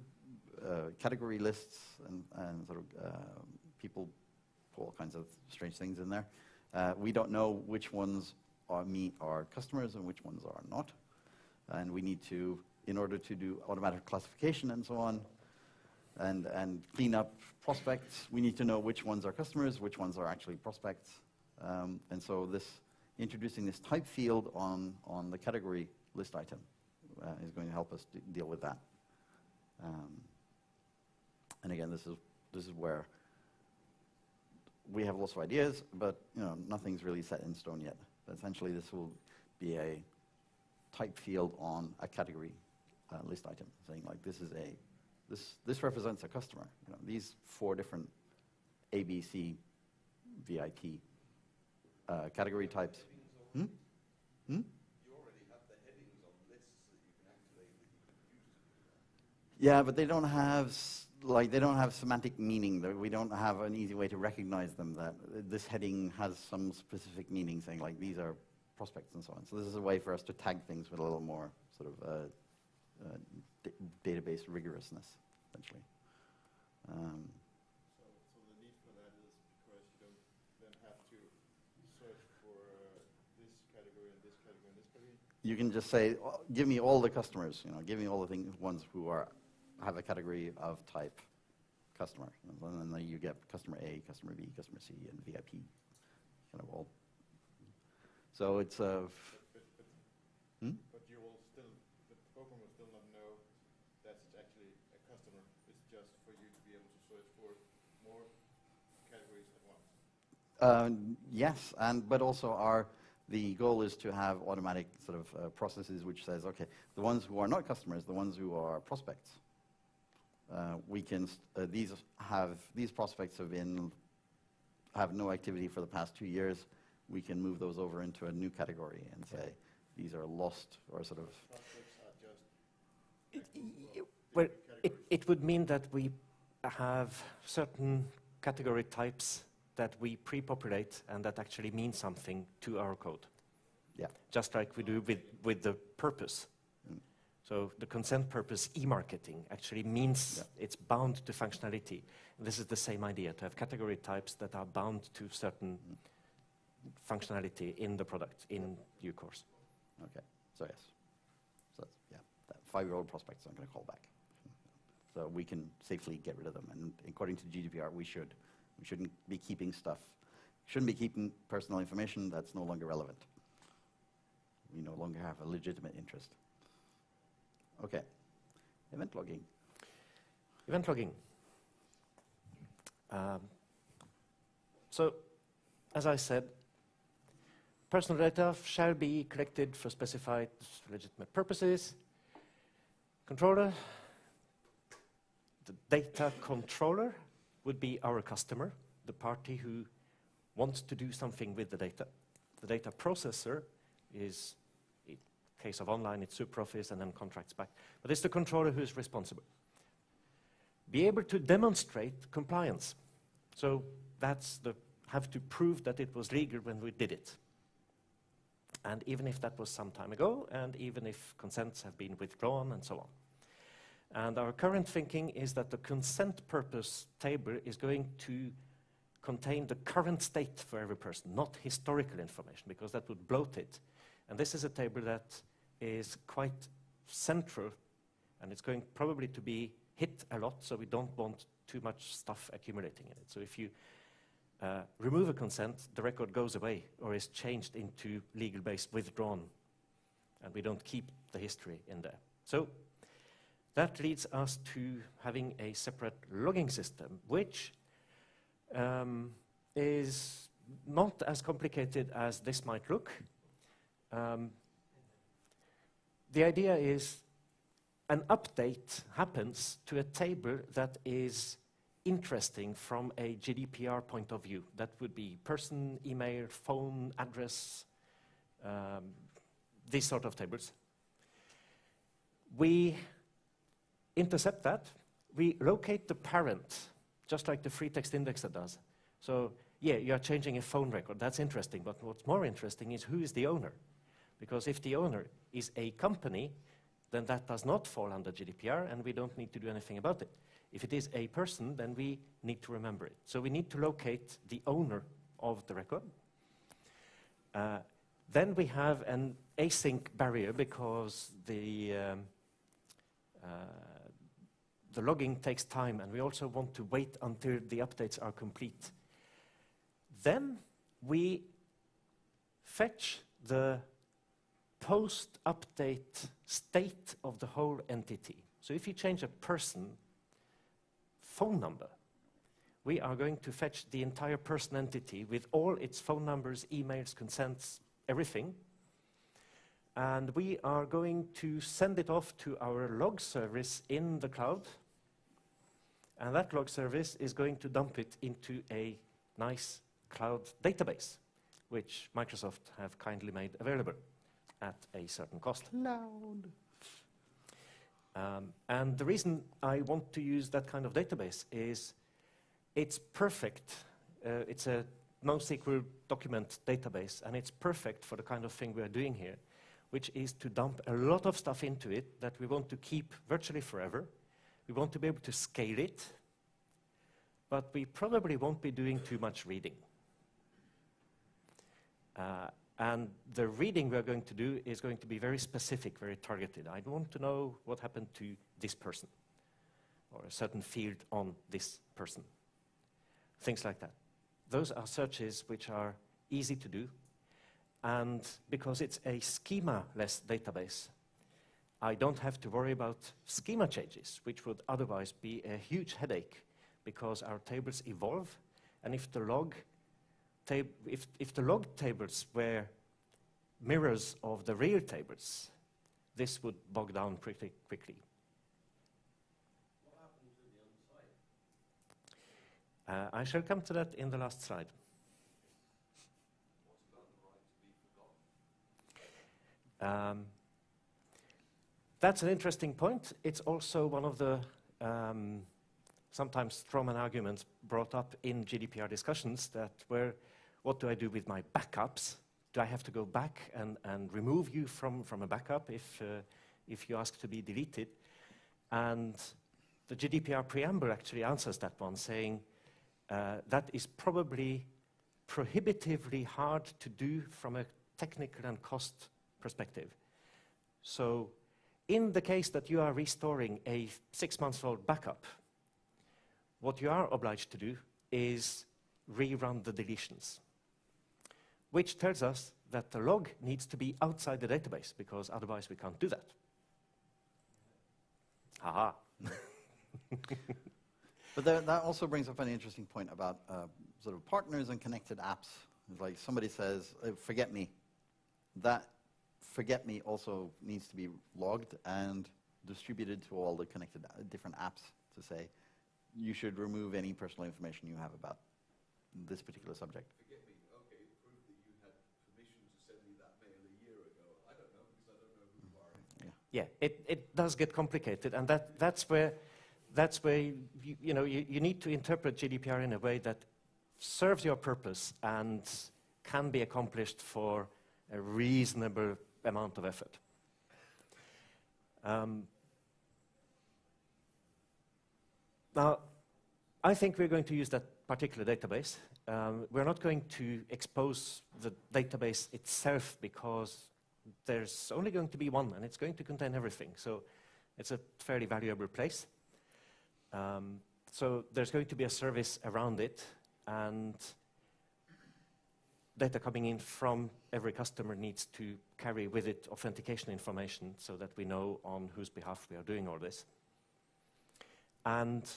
category lists, and sort of people put all kinds of strange things in there. We don't know which ones meet our customers and which ones are not. And we need to, in order to do automatic classification and so on, and clean up prospects, we need to know which ones are customers, which ones are actually prospects. And so introducing this type field on the category list item is going to help us deal with that. And again, this is where we have lots of ideas, but nothing's really set in stone yet. But essentially, this will be a type field on a category list item, saying like this represents a customer. These 4 different ABC VIP category types. You already have the headings on lists that you can activate that you can use. Yeah, but they don't have semantic meaning. We don't have an easy way to recognize them, that this heading has some specific meaning, saying like these are prospects and so on. So this is a way for us to tag things with a little more sort of database rigorousness, essentially. So the need for that is because you don't then have to search for this category and this category and this category? You can just say, give me all the customers, give me all the ones who have a category of type customer. And then you get customer A, customer B, customer C, and VIP, kind of all. So it's But you will still, the program will still not know that it's actually a customer. It's just for you to be able to search for more categories at once. Yes, but also the goal is to have automatic sort of processes which says, okay, the ones who are not customers, the ones who are prospects, these prospects have no activity for the past 2 years. We can move those over into a new category and say these are lost, or sort of. Prospects are just it would mean that we have certain category types that we pre-populate and that actually mean something to our code. Yeah. Just like we do with the purpose. So the consent purpose e-marketing actually means it's bound to functionality. And this is the same idea, to have category types that are bound to certain functionality in the product in due course. Okay, so yes. So yeah, that 5-year-old prospects I'm going to call back. So we can safely get rid of them. And according to GDPR, we should. We shouldn't be keeping stuff. Shouldn't be keeping personal information that's no longer relevant. We no longer have a legitimate interest. Okay, event logging. Event logging. So, as I said, personal data shall be collected for specified legitimate purposes. Controller, the data controller would be our customer, the party who wants to do something with the data. The data processor is, in case of online, it's SuperOffice and then contracts back. But it's the controller who is responsible. Be able to demonstrate compliance. So that's the, have to prove that it was legal when we did it. And even if that was some time ago, and even if consents have been withdrawn and so on. And our current thinking is that the consent purpose table is going to contain the current state for every person, not historical information, because that would bloat it. And this is a table that is quite central, and it's going probably to be hit a lot, so we don't want too much stuff accumulating in it. So if you remove a consent, the record goes away or is changed into legal base withdrawn, and we don't keep the history in there. So that leads us to having a separate logging system, which is not as complicated as this might look. The idea is an update happens to a table that is interesting from a GDPR point of view. That would be person, email, phone, address, these sort of tables. We intercept that. We locate the parent, just like the free text indexer does. So, yeah, you are changing a phone record. That's interesting. But what's more interesting is who is the owner. Because if the owner is a company, then that does not fall under GDPR, and we don't need to do anything about it. If it is a person, then we need to remember it. So we need to locate the owner of the record. Then we have an async barrier because the logging takes time, and we also want to wait until the updates are complete. Then we fetch the post-update state of the whole entity. So if you change a person phone number, we are going to fetch the entire person entity with all its phone numbers, emails, consents, everything. And we are going to send it off to our log service in the cloud. And that log service is going to dump it into a nice cloud database, which Microsoft have kindly made available at a certain cost. Loud. And the reason I want to use that kind of database is it's perfect. It's a NoSQL document database, and it's perfect for the kind of thing we are doing here, which is to dump a lot of stuff into it that we want to keep virtually forever. We want to be able to scale it, but we probably won't be doing too much reading. And the reading we're going to do is going to be very specific, very targeted. I want to know what happened to this person, or a certain field on this person. Things like that. Those are searches which are easy to do, and because it's a schema-less database, I don't have to worry about schema changes, which would otherwise be a huge headache, because our tables evolve, and if the log tables were mirrors of the real tables, this would bog down pretty quickly. What happened to the unsite? I shall come to that in the last slide. What's about the right to be forgotten? That's an interesting point. It's also one of the sometimes strawman arguments brought up in GDPR discussions that were, what do I do with my backups? Do I have to go back and remove you from a backup if you ask to be deleted? And the GDPR preamble actually answers that one, saying that is probably prohibitively hard to do from a technical and cost perspective. So in the case that you are restoring a 6-month-old backup, what you are obliged to do is rerun the deletions, which tells us that the log needs to be outside the database, because otherwise we can't do that. Haha. But that also brings up an interesting point about sort of partners and connected apps. It's like somebody says, forget me. That forget me also needs to be logged and distributed to all the connected different apps to say, you should remove any personal information you have about this particular subject. Forget me, okay, prove that you had permission to send me that mail a year ago. I don't know, because I don't know who you are. Yeah, it does get complicated, and that's where you need to interpret GDPR in a way that serves your purpose and can be accomplished for a reasonable amount of effort. Now, I think we're going to use that particular database. We're not going to expose the database itself, because there's only going to be one, and it's going to contain everything. So it's a fairly valuable place. So there's going to be a service around it, and data coming in from every customer needs to carry with it authentication information so that we know on whose behalf we are doing all this. And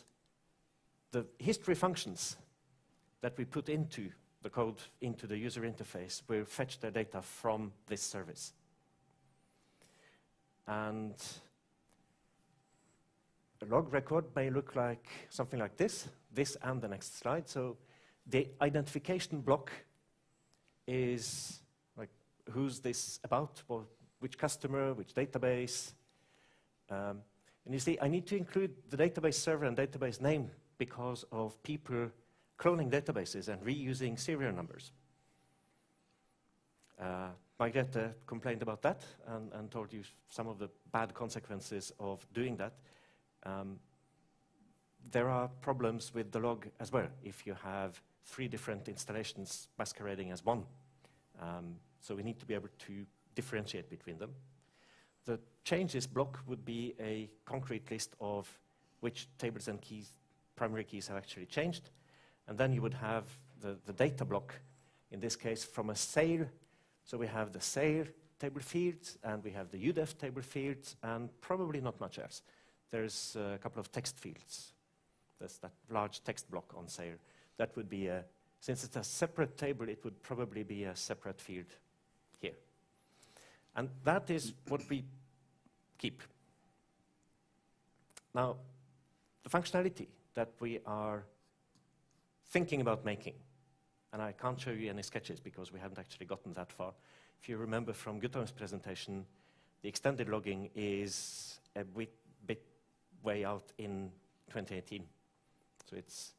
the history functions that we put into the code, into the user interface, will fetch their data from this service. And a log record may look like something like this and the next slide. So the identification block is like, who's this about, or which customer, which database. And you see, I need to include the database server and database name because of people cloning databases and reusing serial numbers. Marek complained about that and told you some of the bad consequences of doing that. There are problems with the log as well if you have 3 different installations masquerading as one. So we need to be able to differentiate between them. The changes block would be a concrete list of which tables and keys, primary keys, have actually changed. And then you would have the data block, in this case from a sale. So we have the sale table fields, and we have the UDEF table fields, and probably not much else. There's a couple of text fields. There's that large text block on sale. That would be since it's a separate table, it would probably be a separate field here. And that is what we keep. Now, the functionality that we are thinking about making, and I can't show you any sketches because we haven't actually gotten that far. If you remember from Guttorm's presentation, the extended logging is a bit way out in 2018. So it's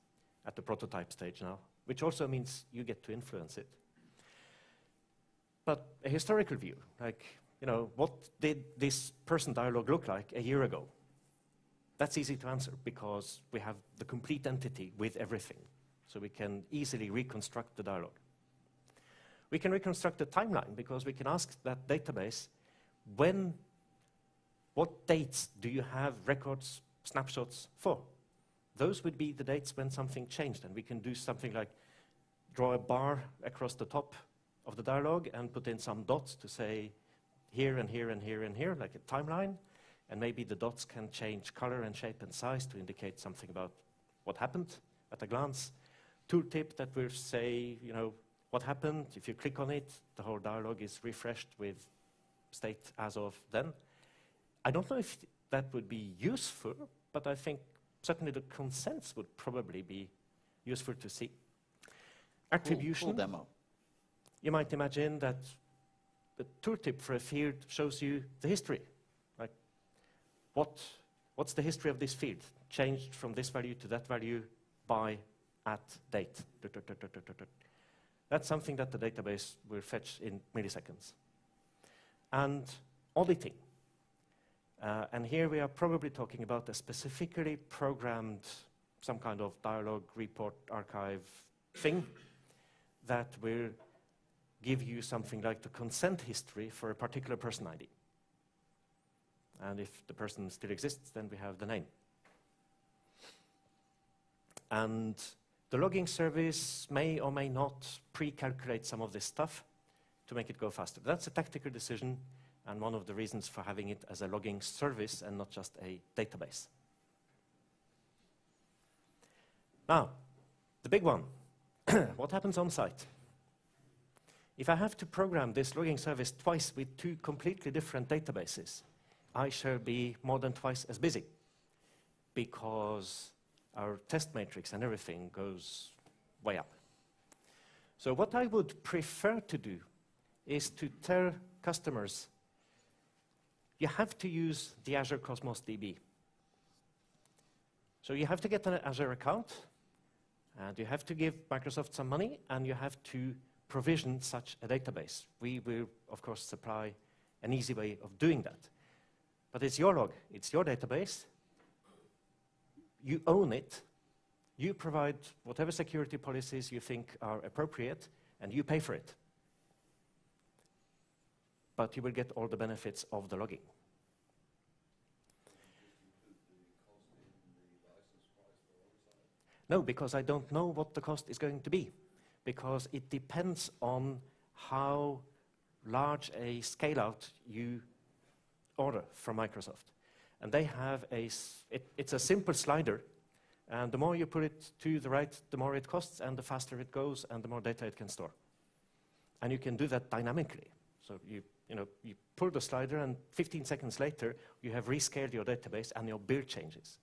at the prototype stage now, which also means you get to influence it. But a historical view, like, what did this person dialogue look like a year ago? That's easy to answer because we have the complete entity with everything. So we can easily reconstruct the dialogue. We can reconstruct the timeline because we can ask that database, what dates do you have records, snapshots for? Those would be the dates when something changed, and we can do something like draw a bar across the top of the dialogue and put in some dots to say here and here and here and here, like a timeline, and maybe the dots can change color and shape and size to indicate something about what happened at a glance. Tooltip that will say, what happened. If you click on it, the whole dialogue is refreshed with state as of then. I don't know if that would be useful, but I think certainly the consents would probably be useful to see. Attribution. Full demo. You might imagine that the tooltip for a field shows you the history. Like, what's the history of this field? Changed from this value to that value by at date. That's something that the database will fetch in milliseconds. And auditing. And here we are probably talking about a specifically programmed, some kind of dialogue, report, archive thing that will give you something like the consent history for a particular person ID. And if the person still exists, then we have the name. And the logging service may or may not pre-calculate some of this stuff to make it go faster. That's a tactical decision, and one of the reasons for having it as a logging service and not just a database. Now, the big one. What happens on site? If I have to program this logging service twice with two completely different databases, I shall be more than twice as busy, because our test matrix and everything goes way up. So what I would prefer to do is to tell customers, you have to use the Azure Cosmos DB. So you have to get an Azure account, and you have to give Microsoft some money, and you have to provision such a database. We will, of course, supply an easy way of doing that. But it's your log, it's your database. You own it. You provide whatever security policies you think are appropriate, and you pay for it. But you will get all the benefits of the logging. No, because I don't know what the cost is going to be, because it depends on how large a scale-out you order from Microsoft. And they have it's a simple slider, and the more you put it to the right, the more it costs, and the faster it goes, and the more data it can store. And you can do that dynamically. So you pull the slider, and 15 seconds later, you have rescaled your database, and your build changes.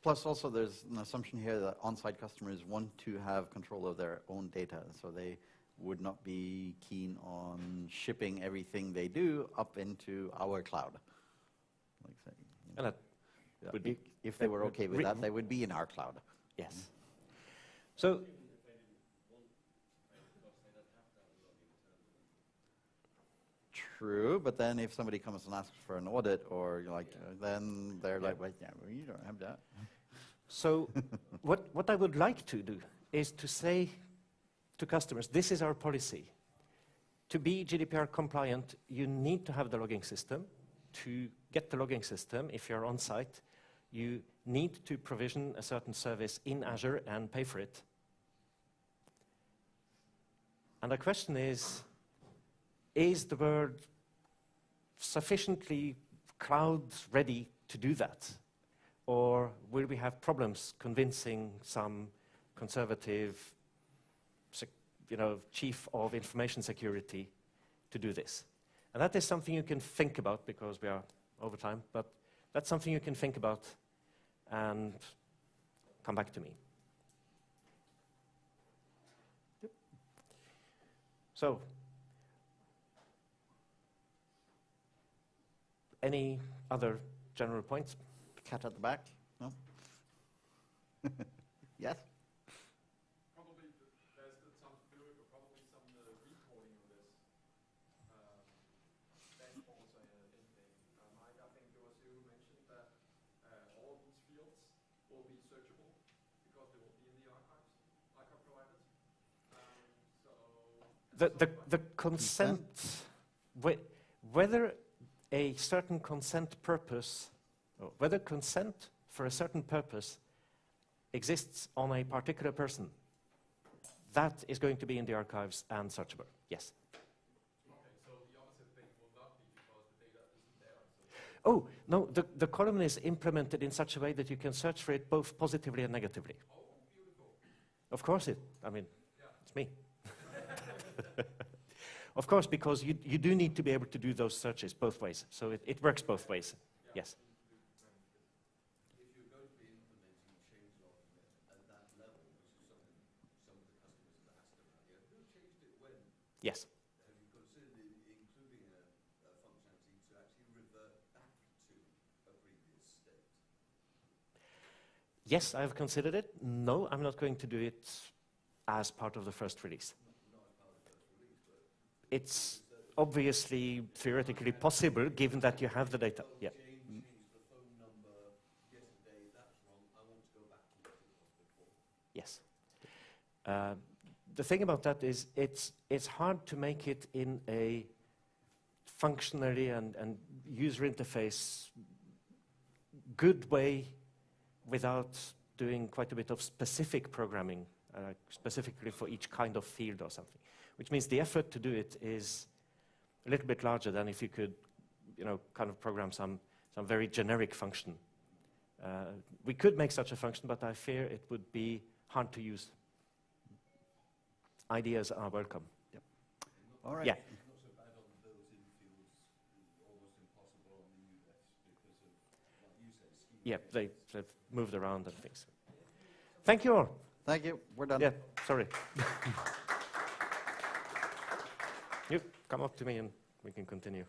Plus, also, there's an assumption here that on-site customers want to have control of their own data, so they would not be keen on shipping everything they do up into our cloud. Like say, And that would be if they were okay with that, they would be in our cloud. Yes. So, true, but then if somebody comes and asks for an audit, or then they're like, well, yeah, well, you don't have that. So what I would like to do is to say to customers, this is our policy. To be GDPR compliant, you need to have the logging system. To get the logging system, if you're on site, you need to provision a certain service in Azure and pay for it. And the question is the world sufficiently cloud ready to do that? Or will we have problems convincing some conservative chief of information security to do this? And that is something you can think about, because we are over time, but that's something you can think about and come back to me. Yep. So, any other general points? Cat at the back? No? Yes? Probably there's some fluid, or probably some reporting on this. Dashboards are anything. Mike, I think it was you who mentioned that all these fields will be searchable because they will be in the archive provided. The consent, whether a certain consent purpose, or whether consent for a certain purpose exists on a particular person, that is going to be in the archives and searchable, yes. Okay, so the opposite thing will not be because the data isn't there. So Oh, no, the column is implemented in such a way that you can search for it both positively and negatively. oh, beautiful. Of course it's me. Of course, because you do need to be able to do those searches both ways. So it works both ways, yes. If you're going to be implementing change log at that level, which is something some of the customers have asked about, who changed it when? Yes. Have you considered including a functionality to actually revert back to a previous state? Yes, I've considered it. No, I'm not going to do it as part of the first release. Not as part of the first release, but It's obviously theoretically possible, given that you have the data. Yeah. change the phone number yesterday, that's wrong, I want to go back to what it was before. Yes. the thing about that is it's hard to make it in a functionally and user interface good way without doing quite a bit of specific programming, specifically for each kind of field or something. Which means the effort to do it is a little bit larger than if you could, kind of program some very generic function. We could make such a function, but I fear it would be hard to use. Ideas are welcome. Yep. All right. Yeah. Not so bad on those in fields, almost impossible on the UX because of, like you said, schema. Yeah, they've moved around and things. Thank you all. Thank you. We're done. Yeah, sorry. You come up to me and we can continue.